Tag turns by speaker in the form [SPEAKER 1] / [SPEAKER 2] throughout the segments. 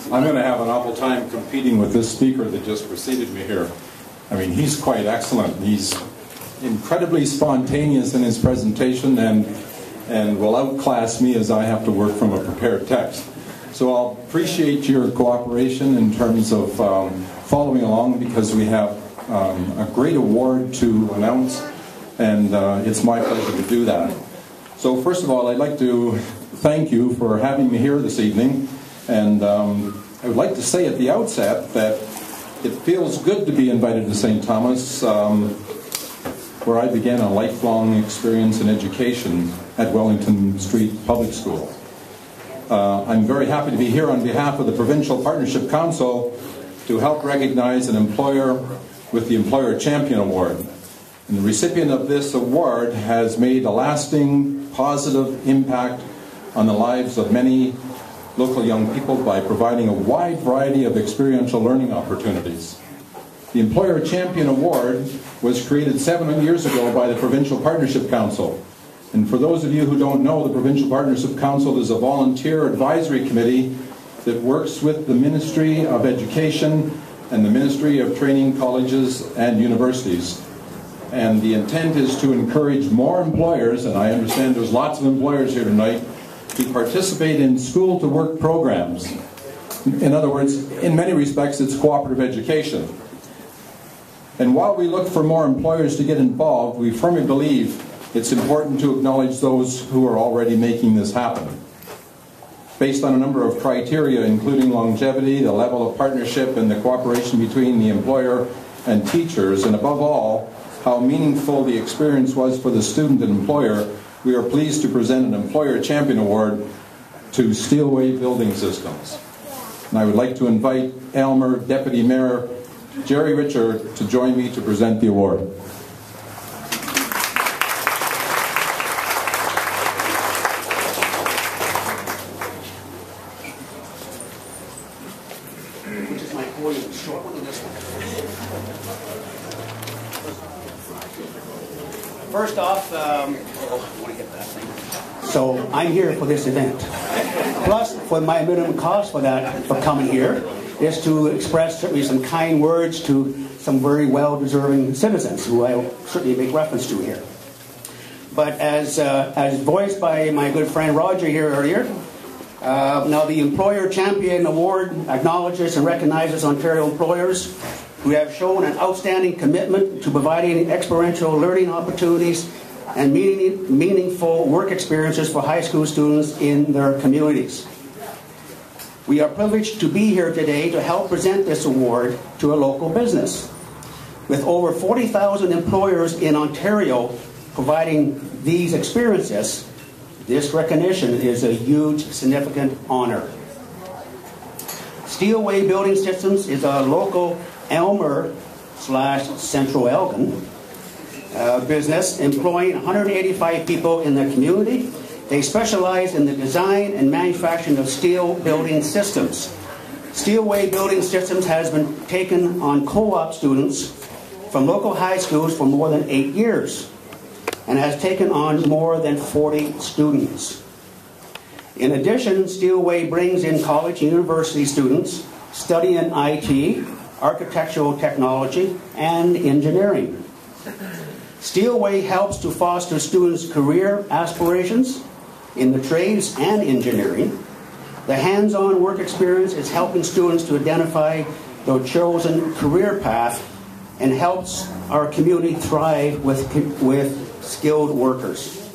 [SPEAKER 1] I'm going to have an awful time competing with this speaker that just preceded me here. I mean, he's quite excellent. He's incredibly spontaneous in his presentation and will outclass me as I have to work from a prepared text. So I'll appreciate your cooperation in terms of following along, because we have a great award to announce, and it's my pleasure to do that. So first of all, I'd like to thank you for having me here this evening, and I would like to say at the outset that it feels good to be invited to St. Thomas, where I began a lifelong experience in education at Wellington Street Public School. I'm very happy to be here on behalf of the Provincial Partnership Council to help recognize an employer with the Employer Champion Award. And the recipient of this award has made a lasting, positive impact on the lives of many local young people by providing a wide variety of experiential learning opportunities. The Employer Champion Award was created 7 years ago by the Provincial Partnership Council. And for those of you who don't know, the Provincial Partnership Council is a volunteer advisory committee that works with the Ministry of Education and the Ministry of Training Colleges and Universities. And the intent is to encourage more employers, and I understand there's lots of employers here tonight, to participate in school-to-work programs. In other words, in many respects, it's cooperative education. And while we look for more employers to get involved, we firmly believe it's important to acknowledge those who are already making this happen. Based on a number of criteria, including longevity, the level of partnership, and the cooperation between the employer and teachers, and above all, how meaningful the experience was for the student and employer, we are pleased to present an Employer Champion Award to Steelway Building Systems. And I would like to invite Aylmer Deputy Mayor Jerry Richard to join me to present the award.
[SPEAKER 2] First off, I want to get that thing. So I'm here for this event. Plus, for my minimum cost for coming here is to express certainly some kind words to some very well-deserving citizens who I will certainly make reference to here. But as voiced by my good friend Roger here earlier, now the Employer Champion Award acknowledges and recognizes Ontario employers who have shown an outstanding commitment to providing experiential learning opportunities and meaningful work experiences for high school students in their communities. We are privileged to be here today to help present this award to a local business. With over 40,000 employers in Ontario providing these experiences, this recognition is a huge, significant honor. Steelway Building Systems is a local Aylmer/Central Elgin business employing 185 people in the community. They specialize in the design and manufacturing of steel building systems. Steelway Building Systems has been taken on co-op students from local high schools for more than 8 years and has taken on more than 40 students. In addition, Steelway brings in college and university students studying IT, architectural technology, and engineering. Steelway helps to foster students' career aspirations in the trades and engineering. The hands-on work experience is helping students to identify their chosen career path and helps our community thrive with skilled workers.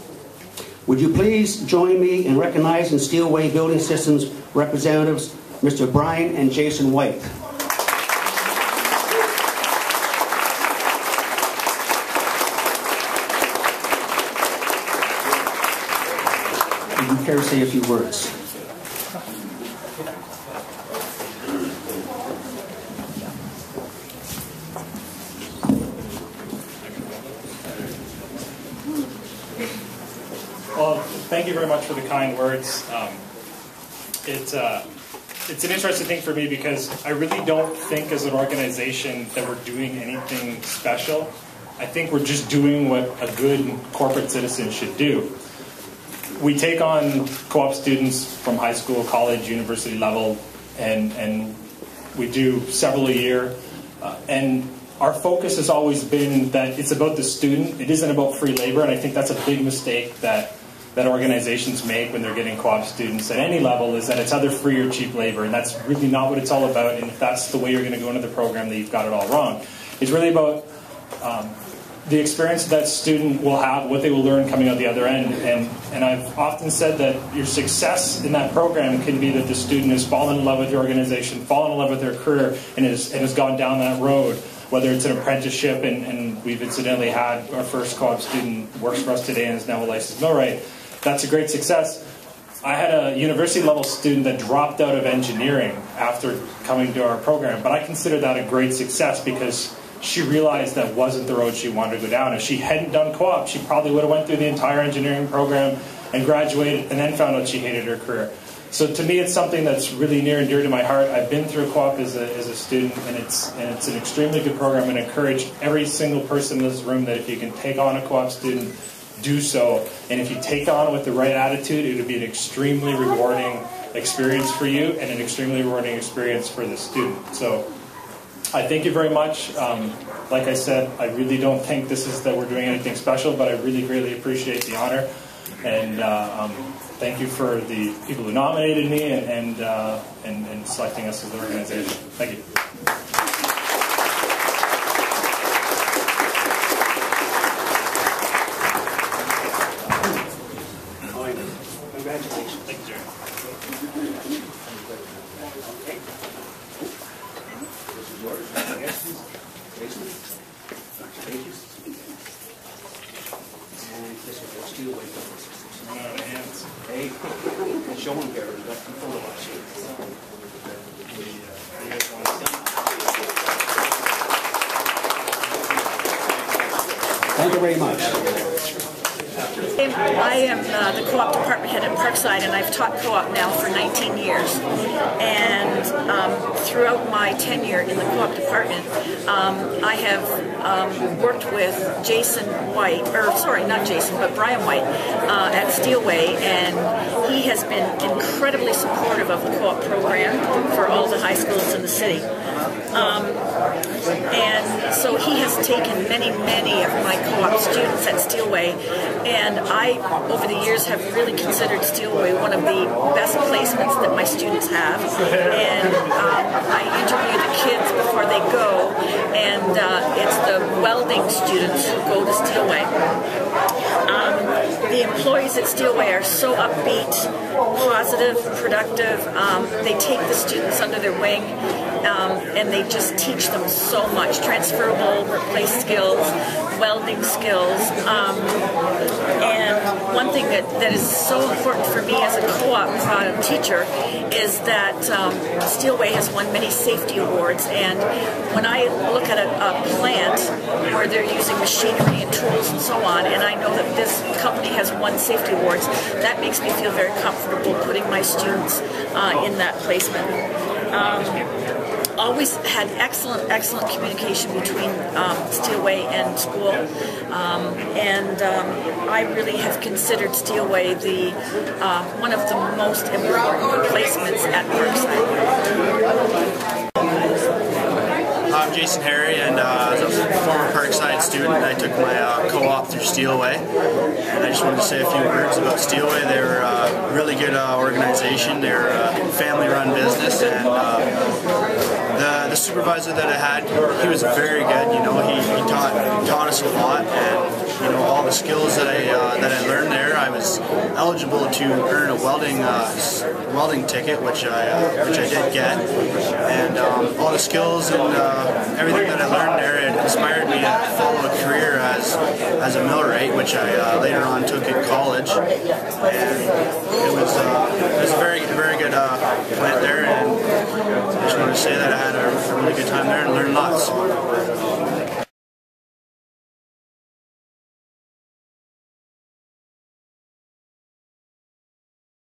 [SPEAKER 2] Would you please join me in recognizing Steelway Building Systems representatives, Mr. Brian and Jason White. Would you care to say a few words?
[SPEAKER 3] Well, thank you very much for the kind words. It's an interesting thing for me because I really don't think as an organization that we're doing anything special. I think we're just doing what a good corporate citizen should do. We take on co-op students from high school, college, university level and we do several a year. And our focus has always been that it's about the student. It isn't about free labor, and I think that's a big mistake that organizations make when they're getting co-op students at any level, is that it's either free or cheap labor, and that's really not what it's all about. And if that's the way you're going to go into the program, then you've got it all wrong. It's really about the experience that student will have, what they will learn coming out the other end. And I've often said that your success in that program can be that the student has fallen in love with your organization, fallen in love with their career, and has gone down that road. Whether it's an apprenticeship, and we've incidentally had our first co-op student works for us today and is now a licensed millwright. That's a great success. I had a university level student that dropped out of engineering after coming to our program, but I consider that a great success because she realized that wasn't the road she wanted to go down. If she hadn't done co-op, she probably would have went through the entire engineering program and graduated and then found out she hated her career. So to me, it's something that's really near and dear to my heart. I've been through co-op as a student, and it's an extremely good program, and I encourage every single person in this room that if you can take on a co-op student, do so. And if you take on it with the right attitude, it would be an extremely rewarding experience for you and an extremely rewarding experience for the student. So I thank you very much. Like I said, I really don't think this is that we're doing anything special, but I really greatly appreciate the honor. And thank you for the people who nominated me and selecting us as the organization. Thank you.
[SPEAKER 2] Congratulations.
[SPEAKER 3] Thank you, Jerry.
[SPEAKER 2] Okay. This is yours. Jason. Thank you. And this is for Steelway Building Systems.
[SPEAKER 3] Run out of hands.
[SPEAKER 2] Hey, show them here. We've got some photo ops here. Thank you very much.
[SPEAKER 4] I am the co-op department head at Parkside, and I've taught co-op now for 19 years. And throughout my tenure in the co-op department, I have worked with Jason White, or sorry, not Jason, but Brian White at Steelway, and he has been incredibly supportive of the co-op program for all the high schools in the city. And so he has taken many of my co-op students at Steelway, and I, over the years, have really considered Steelway one of the best placements that my students have. And I interview the kids before they go, and it's the welding students who go to Steelway. The employees at Steelway are so upbeat, positive, productive. They take the students under their wing, and they just teach them so much. Transferable workplace skills, welding skills. And one thing that is so important for me as a co-op teacher is that Steelway has won many safety awards. And when I look at a plant where they're using machinery and tools and so on, and I know that this company has won safety awards, that makes me feel very comfortable putting my students in that placement. Always had excellent communication between Steelway and school, and I really have considered Steelway the one of the most important placements at Parkside.
[SPEAKER 5] I'm Jason Harry, and as a former Parkside student, I took my co-op through Steelway. And I just wanted to say a few words about Steelway. They're a really good organization. They're a family-run business, and the supervisor that I had, he was very good. You know, he taught us a lot, and all the skills that I learned there. I was eligible to earn a welding ticket, which I did get, and all the skills and everything that I learned there, it inspired me to follow a career as a millwright, which I later on took in college. And it was a very good plant there, and I just want to say that I had a really good time there and learned lots.